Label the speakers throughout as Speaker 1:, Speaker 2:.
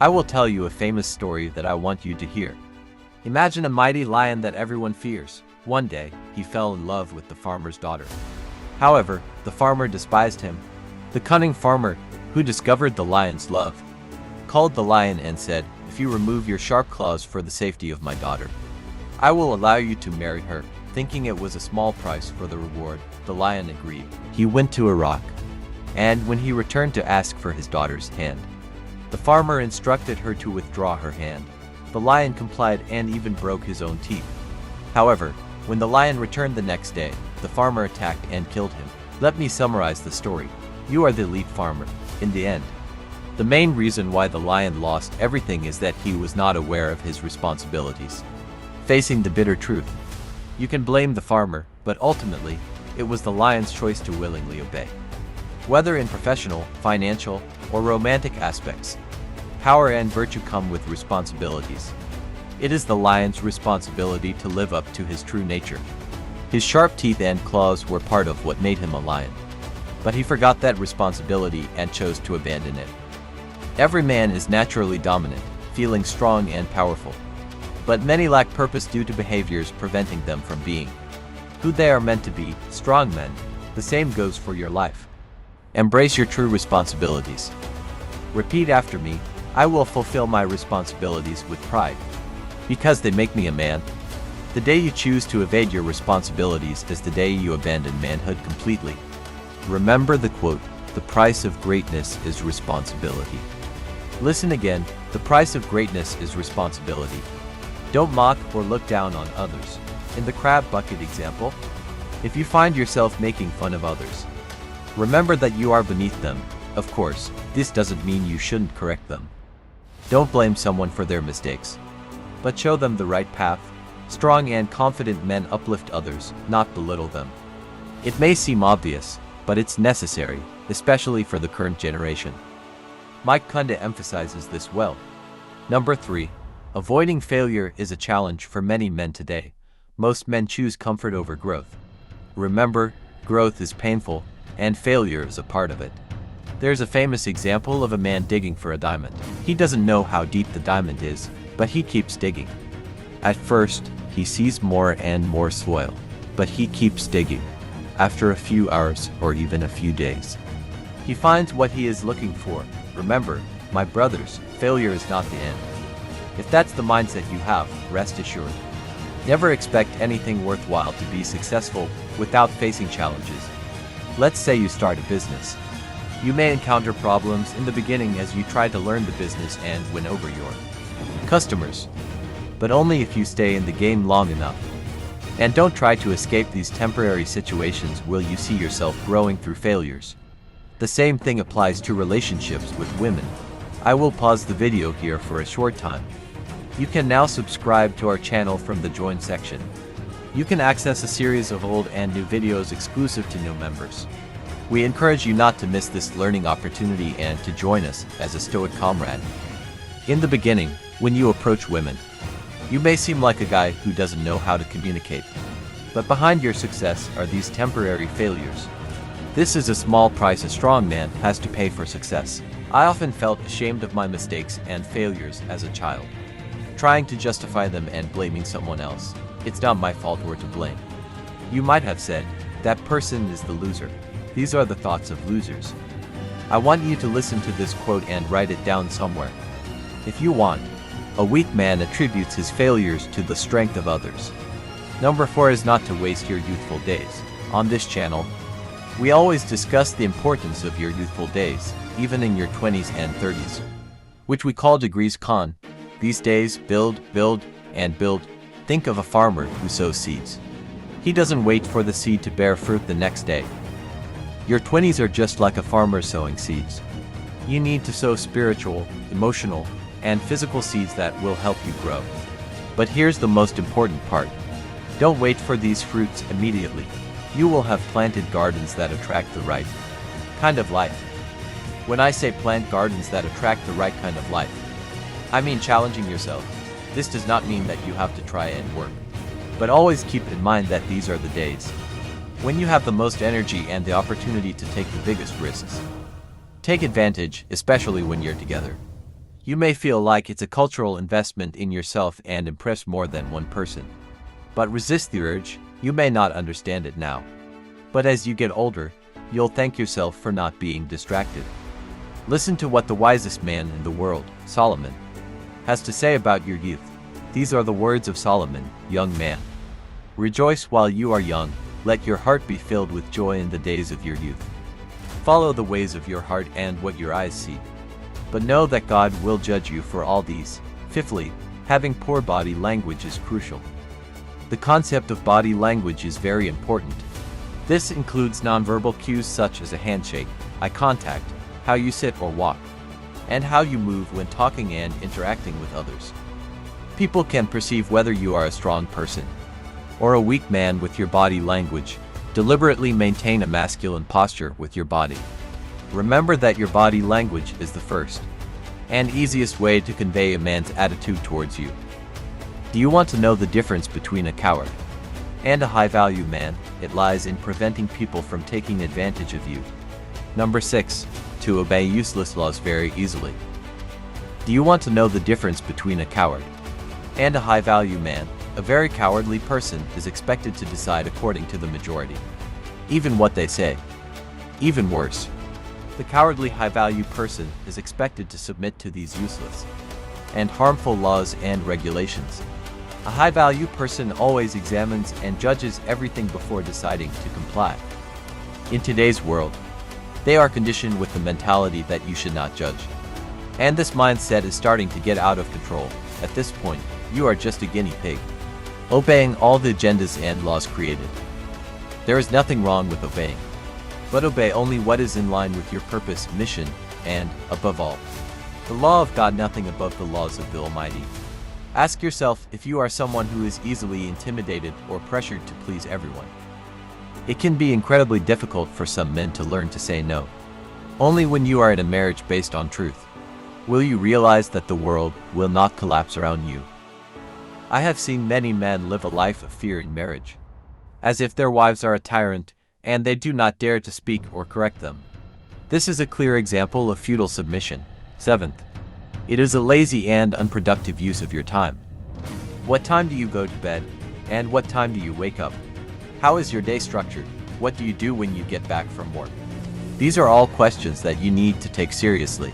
Speaker 1: I will tell you a famous story that I want you to hear. Imagine a mighty lion that everyone fears. One day, he fell in love with the farmer's daughter. However, the farmer despised him. The cunning farmer, who discovered the lion's love, called the lion and said, "If you remove your sharp claws for the safety of my daughter, I will allow you to marry her." Thinking it was a small price for the reward, the lion agreed. He went to a rock, and when he returned to ask for his daughter's hand, the farmer instructed her to withdraw her hand. The lion complied and even broke his own teeth. However, when the lion returned the next day, the farmer attacked and killed him. Let me summarize the story. You are the elite farmer. In the end, the main reason why the lion lost everything is that he was not aware of his responsibilities. Facing the bitter truth, you can blame the farmer, but ultimately, it was the lion's choice to willingly obey. Whether in professional, financial, or romantic aspects, power and virtue come with responsibilities. It is the lion's responsibility to live up to his true nature. His sharp teeth and claws were part of what made him a lion, but he forgot that responsibility and chose to abandon it. Every man is naturally dominant, feeling strong and powerful, but many lack purpose due to behaviors preventing them from being who they are meant to be, strong men. The same goes for your life. Embrace your true responsibilities. Repeat after me, I will fulfill my responsibilities with pride, because they make me a man. The day you choose to evade your responsibilities is the day you abandon manhood completely. Remember the quote, "The price of greatness is responsibility." Listen again, the price of greatness is responsibility. Don't mock or look down on others. In the crab bucket example, if you find yourself making fun of others, remember that you are beneath them. Of course, this doesn't mean you shouldn't correct them. Don't blame someone for their mistakes, but show them the right path. Strong and confident men uplift others, not belittle them. It may seem obvious, but it's necessary, especially for the current generation. Mike Kunda emphasizes this well. Number 3. Avoiding failure is a challenge for many men today. Most men choose comfort over growth. Remember, growth is painful, and failure is a part of it. There's a famous example of a man digging for a diamond. He doesn't know how deep the diamond is, but he keeps digging. At first, he sees more and more soil, but he keeps digging. After a few hours or even a few days, he finds what he is looking for. Remember, my brothers, failure is not the end. If that's the mindset you have, rest assured. Never expect anything worthwhile to be successful without facing challenges. Let's say you start a business. You may encounter problems in the beginning as you try to learn the business and win over your customers, but only if you stay in the game long enough. And don't try to escape these temporary situations will you see yourself growing through failures. The same thing applies to relationships with women. I will pause the video here for a short time. You can now subscribe to our channel from the Join section. You can access a series of old and new videos exclusive to new members. We encourage you not to miss this learning opportunity and to join us as a Stoic comrade. In the beginning, when you approach women, you may seem like a guy who doesn't know how to communicate. But behind your success are these temporary failures. This is a small price a strong man has to pay for success. I often felt ashamed of my mistakes and failures as a child, trying to justify them and blaming someone else. It's not my fault or to blame. You might have said, that person is the loser. These are the thoughts of losers. I want you to listen to this quote and write it down somewhere. If you want, a weak man attributes his failures to the strength of others. Number 4 is not to waste your youthful days. On this channel, we always discuss the importance of your youthful days, even in your 20s and 30s, which we call degrees con. These days, build, and build. Think of a farmer who sows seeds. He doesn't wait for the seed to bear fruit the next day. Your 20s are just like a farmer sowing seeds. You need to sow spiritual, emotional, and physical seeds that will help you grow. But here's the most important part. Don't wait for these fruits immediately. You will have planted gardens that attract the right kind of life. When I say plant gardens that attract the right kind of life, I mean challenging yourself. This does not mean that you have to try and work. But always keep in mind that these are the days when you have the most energy and the opportunity to take the biggest risks. Take advantage, especially when you're together. You may feel like it's a cultural investment in yourself and impress more than one person. But resist the urge. You may not understand it now. But as you get older, you'll thank yourself for not being distracted. Listen to what the wisest man in the world, Solomon, has to say about your youth. These are the words of Solomon, young man. Rejoice while you are young, let your heart be filled with joy in the days of your youth. Follow the ways of your heart and what your eyes see. But know that God will judge you for all these. Fifthly, having poor body language is crucial. The concept of body language is very important. This includes nonverbal cues such as a handshake, eye contact, how you sit or walk, and how you move when talking and interacting with others. People can perceive whether you are a strong person or a weak man with your body language. Deliberately maintain a masculine posture with your body. Remember that your body language is the first and easiest way to convey a man's attitude towards you. Do you want to know the difference between a coward and a high-value man? It lies in preventing people from taking advantage of you. Number 6. To obey useless laws very easily. Do you want to know the difference between a coward and a high-value man? A very cowardly person is expected to decide according to the majority, even what they say. Even worse, the cowardly high-value person is expected to submit to these useless and harmful laws and regulations. A high-value person always examines and judges everything before deciding to comply. In today's world, they are conditioned with the mentality that you should not judge. And this mindset is starting to get out of control. At this point, you are just a guinea pig, obeying all the agendas and laws created. There is nothing wrong with obeying, but obey only what is in line with your purpose, mission, and, above all, the law of God, nothing above the laws of the Almighty. Ask yourself if you are someone who is easily intimidated or pressured to please everyone. It can be incredibly difficult for some men to learn to say no. Only when you are in a marriage based on truth will you realize that the world will not collapse around you. I have seen many men live a life of fear in marriage, as if their wives are a tyrant and they do not dare to speak or correct them. This is a clear example of futile submission. 7th, it is a lazy and unproductive use of your time. What time do you go to bed, and what time do you wake up? How is your day structured? What do you do when you get back from work? These are all questions that you need to take seriously.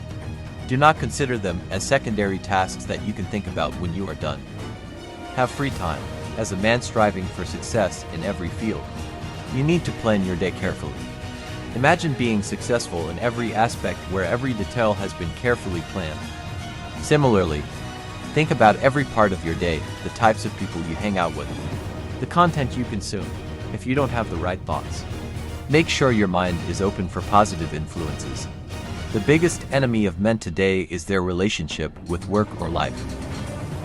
Speaker 1: Do not consider them as secondary tasks that you can think about when you are done. Have free time. As a man striving for success in every field, you need to plan your day carefully. Imagine being successful in every aspect where every detail has been carefully planned. Similarly, think about every part of your day, the types of people you hang out with, the content you consume. If you don't have the right thoughts, make sure your mind is open for positive influences. The biggest enemy of men today is their relationship with work or life.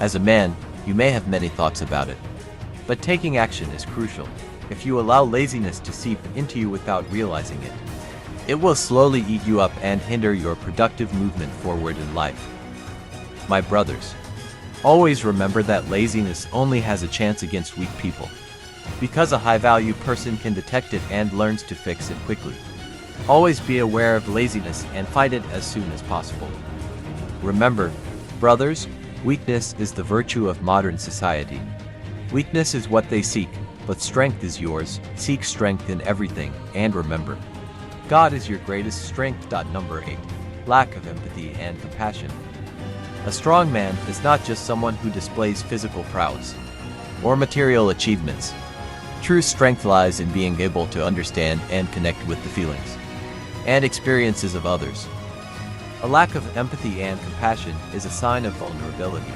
Speaker 1: As a man, you may have many thoughts about it, but taking action is crucial. If you allow laziness to seep into you without realizing it, it will slowly eat you up and hinder your productive movement forward in life. My brothers, always remember that laziness only has a chance against weak people, because a high-value person can detect it and learns to fix it quickly. Always be aware of laziness and fight it as soon as possible. Remember, brothers, weakness is the virtue of modern society. Weakness is what they seek, but strength is yours. Seek strength in everything, and remember, God is your greatest strength. Number 8. Lack of empathy and compassion. A strong man is not just someone who displays physical prowess or material achievements. True strength lies in being able to understand and connect with the feelings and experiences of others. A lack of empathy and compassion is a sign of vulnerability,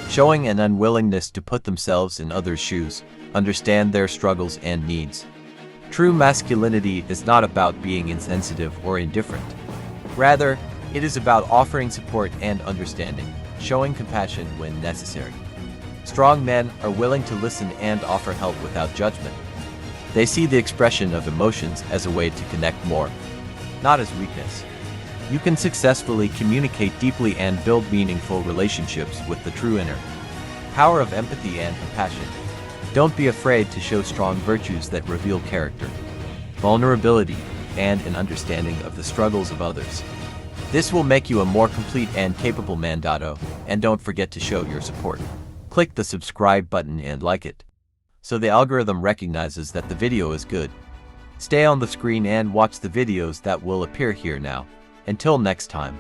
Speaker 1: showing an unwillingness to put themselves in others' shoes, understand their struggles and needs. True masculinity is not about being insensitive or indifferent. Rather, it is about offering support and understanding, showing compassion when necessary. Strong men are willing to listen and offer help without judgment. They see the expression of emotions as a way to connect more, not as weakness. You can successfully communicate deeply and build meaningful relationships with the true inner power of empathy and compassion. Don't be afraid to show strong virtues that reveal character, vulnerability, and an understanding of the struggles of others. This will make you a more complete and capable man. And don't forget to show your support. Click the subscribe button and like it, so the algorithm recognizes that the video is good. Stay on the screen and watch the videos that will appear here now. Until next time.